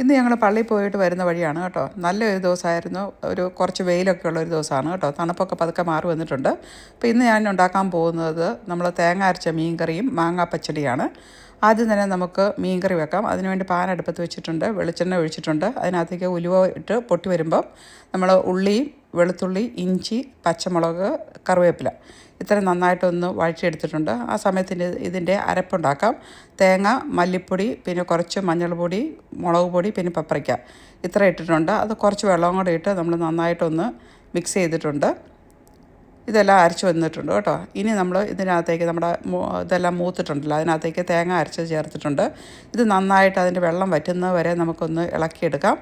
ഇന്ന് ഞങ്ങൾ പള്ളിയിൽ പോയിട്ട് വരുന്ന വഴിയാണ് കേട്ടോ. നല്ലൊരു ദിവസമായിരുന്നു. കുറച്ച് വെയിലൊക്കെ ഉള്ളൊരു ദിവസമാണ് കേട്ടോ. തണുപ്പൊക്കെ പതുക്കെ മാറി വന്നിട്ടുണ്ട്. അപ്പോൾ ഇന്ന് ഞാൻ ഉണ്ടാക്കാൻ പോകുന്നത് നമ്മൾ തേങ്ങ അരച്ച മീൻ കറിയും മാങ്ങാ പച്ചടിയാണ്. ആദ്യം തന്നെ നമുക്ക് മീൻ കറി വെക്കാം. അതിനുവേണ്ടി പാൻ അടുപ്പത്ത് വെച്ചിട്ടുണ്ട്, വെളിച്ചെണ്ണ ഒഴിച്ചിട്ടുണ്ട്. അതിനകത്തേക്ക് ഉലുവ ഇട്ട് പൊട്ടി വരുമ്പം നമ്മൾ ഉള്ളിയും വെളുത്തുള്ളി, ഇഞ്ചി, പച്ചമുളക്, കറിവേപ്പില ഇത്രയും നന്നായിട്ടൊന്ന് വഴറ്റിയെടുത്തിട്ടുണ്ട്. ആ സമയത്തിന് ഇതിൻ്റെ അരപ്പുണ്ടാക്കാം. തേങ്ങ, മല്ലിപ്പൊടി, പിന്നെ കുറച്ച് മഞ്ഞൾപ്പൊടി, മുളക് പൊടി, പിന്നെ പപ്പറിക്ക ഇത്ര ഇട്ടിട്ടുണ്ട്. അത് കുറച്ച് വെള്ളം കൂടെ ഇട്ട് നമ്മൾ നന്നായിട്ടൊന്ന് മിക്സ് ചെയ്തിട്ടുണ്ട്. ഇതെല്ലാം അരച്ച് വന്നിട്ടുണ്ട് കേട്ടോ. ഇനി നമ്മൾ ഇതിനകത്തേക്ക് ഇതെല്ലാം മൂത്തിട്ടുണ്ടല്ലോ, അതിനകത്തേക്ക് തേങ്ങ അരച്ച് ചേർത്തിട്ടുണ്ട്. ഇത് നന്നായിട്ട് അതിൻ്റെ വെള്ളം വറ്റുന്നത് വരെ നമുക്കൊന്ന് ഇളക്കിയെടുക്കാം.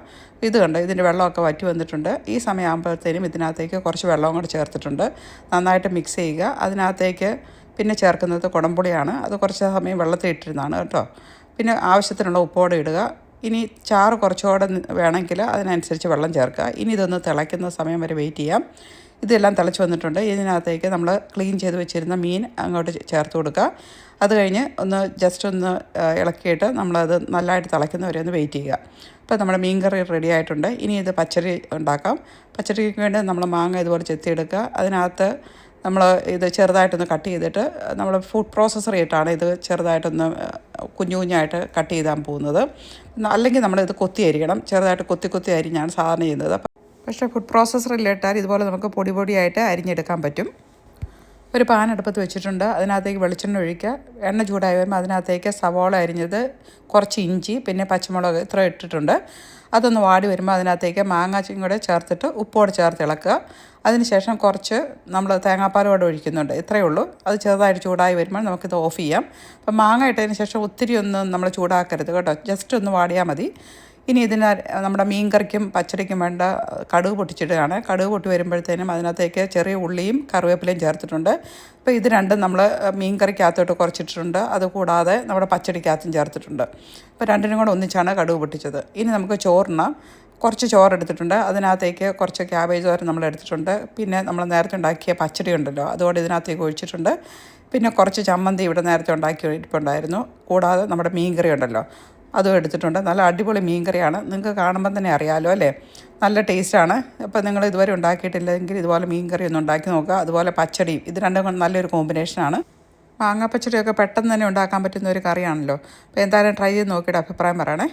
ഇത് കണ്ടോ, ഇതിൻ്റെ വെള്ളമൊക്കെ വറ്റി വന്നിട്ടുണ്ട്. ഈ സമയമാകുമ്പോഴത്തേനും ഇതിനകത്തേക്ക് കുറച്ച് വെള്ളവും കൂടെ ചേർത്തിട്ടുണ്ട്. നന്നായിട്ട് മിക്സ് ചെയ്യുക. അതിനകത്തേക്ക് പിന്നെ ചേർക്കുന്നത് കുടംപുളിയാണ്. അത് കുറച്ച് സമയം വെള്ളത്തിൽ ഇട്ടിരുന്നതാണ് കേട്ടോ. പിന്നെ ആവശ്യത്തിനുള്ള ഉപ്പോടെ ഇടുക. ഇനി ചാറ് കുറച്ചുകൂടെ വേണമെങ്കിൽ അതിനനുസരിച്ച് വെള്ളം ചേർക്കുക. ഇനി ഇതൊന്ന് തിളയ്ക്കുന്ന സമയം വരെ വെയിറ്റ് ചെയ്യാം. ഇതെല്ലാം തിളച്ച് വന്നിട്ടുണ്ട്. ഇതിനകത്തേക്ക് നമ്മൾ ക്ലീൻ ചെയ്ത് വെച്ചിരുന്ന മീൻ അങ്ങോട്ട് ചേർത്ത് കൊടുക്കുക. അത് കഴിഞ്ഞ് ജസ്റ്റ് ഒന്ന് ഇളക്കിയിട്ട് നമ്മളത് നല്ലതായിട്ട് തിളയ്ക്കുന്നവരെ ഒന്ന് വെയിറ്റ് ചെയ്യുക. അപ്പോൾ നമ്മുടെ മീൻ കറി റെഡി ആയിട്ടുണ്ട്. ഇനി ഇത് പച്ചടി ഉണ്ടാക്കാം. പച്ചടിക്ക് വേണ്ടി നമ്മൾ മാങ്ങ ഇതുപോലെ ചെത്തിയെടുക്കുക. അതിനകത്ത് നമ്മൾ ഇത് ചെറുതായിട്ടൊന്ന് കട്ട് ചെയ്തിട്ട് നമ്മൾ ഫുഡ് പ്രോസസ്സർ ഇട്ടാണ് ഇത് ചെറുതായിട്ടൊന്ന് കുഞ്ഞു കുഞ്ഞായിട്ട് കട്ട് ചെയ്താൻ പോകുന്നത്. അല്ലെങ്കിൽ നമ്മളിത് കൊത്തി അരിയണം. ചെറുതായിട്ട് കൊത്തി അരിഞ്ഞാണ് സാധാരണ ചെയ്യുന്നത്. പക്ഷേ ഫുഡ് പ്രോസസ്സറിലിട്ടാൽ ഇതുപോലെ നമുക്ക് പൊടിയായിട്ട് അരിഞ്ഞെടുക്കാൻ പറ്റും. ഒരു പാൻ അടുപ്പത്ത് വെച്ചിട്ടുണ്ട്. അതിനകത്തേക്ക് വെളിച്ചെണ്ണ ഒഴിക്കുക. എണ്ണ ചൂടായി വരുമ്പോൾ അതിനകത്തേക്ക് സവാള അരിഞ്ഞത്, കുറച്ച് ഇഞ്ചി, പിന്നെ പച്ചമുളക് ഇത്ര ഇട്ടിട്ടുണ്ട്. അതൊന്ന് വാടി വരുമ്പോൾ അതിനകത്തേക്ക് മാങ്ങാച്ചും കൂടെ ചേർത്തിട്ട് ഉപ്പോടെ ചേർത്ത് ഇളക്കുക. അതിനുശേഷം കുറച്ച് നമ്മൾ തേങ്ങാപ്പാലോടെ ഒഴിക്കുന്നുണ്ട്. ഇത്രയേ ഉള്ളൂ. അത് ചെറുതായിട്ട് ചൂടായി വരുമ്പോൾ നമുക്കിത് ഓഫ് ചെയ്യാം. അപ്പം മാങ്ങ ഇട്ടതിന് ശേഷം ഒത്തിരി ഒന്നും നമ്മൾ ചൂടാക്കരുത് കേട്ടോ. ജസ്റ്റ് ഒന്ന് വാടിയാൽ മതി. ഇനി നമ്മുടെ മീൻ കറിക്കും പച്ചടിക്കും വേണ്ട കടുക് പൊട്ടിച്ചിടുകയാണ്. കടുക് പൊട്ടി വരുമ്പോഴത്തേനും അതിനകത്തേക്ക് ചെറിയ ഉള്ളിയും കറിവേപ്പിലയും ചേർത്തിട്ടുണ്ട്. അപ്പോൾ ഇത് രണ്ടും നമ്മൾ മീൻ കറിക്കകത്തോട്ട് കുറച്ചിട്ടിട്ടുണ്ട്. അതുകൂടാതെ നമ്മുടെ പച്ചടിക്കകത്തും ചേർത്തിട്ടുണ്ട്. അപ്പോൾ രണ്ടിനും കൂടെ ഒന്നിച്ചാണ് കടുക് പൊട്ടിച്ചത്. ഇനി നമുക്ക് ചോറിന് കുറച്ച് ചോറെടുത്തിട്ടുണ്ട്. അതിനകത്തേക്ക് കുറച്ച് ക്യാബേജ് തോരൻ നമ്മൾ എടുത്തിട്ടുണ്ട്. പിന്നെ നമ്മൾ നേരത്തെ ഉണ്ടാക്കിയ പച്ചടി ഉണ്ടല്ലോ, അതുകൊണ്ട് ഇതിനകത്തേക്ക് ഒഴിച്ചിട്ടുണ്ട്. പിന്നെ കുറച്ച് ചമ്മന്തി ഇവിടെ നേരത്തെ ഉണ്ടാക്കി ഇരിപ്പുണ്ടായിരുന്നു. കൂടാതെ നമ്മുടെ മീൻ കറി ഉണ്ടല്ലോ, അതും എടുത്തിട്ടുണ്ട്. നല്ല അടിപൊളി മീൻ കറിയാണ്. നിങ്ങൾക്ക് കാണുമ്പം തന്നെ അറിയാമല്ലോ അല്ലേ, നല്ല ടേസ്റ്റാണ്. അപ്പോൾ നിങ്ങൾ ഇതുവരെ ഉണ്ടാക്കിയിട്ടില്ലെങ്കിൽ ഇതുപോലെ മീൻ കറി ഒന്ന് ഉണ്ടാക്കി നോക്കുക. അതുപോലെ പച്ചടിയും, ഇത് രണ്ടും നല്ലൊരു കോമ്പിനേഷനാണ്. മാങ്ങാപ്പച്ചടിയൊക്കെ പെട്ടെന്ന് തന്നെ ഉണ്ടാക്കാൻ പറ്റുന്ന ഒരു കറിയാണല്ലോ. അപ്പോൾ എന്തായാലും ട്രൈ ചെയ്ത് നോക്കിയിട്ട് അഭിപ്രായം പറയണേ.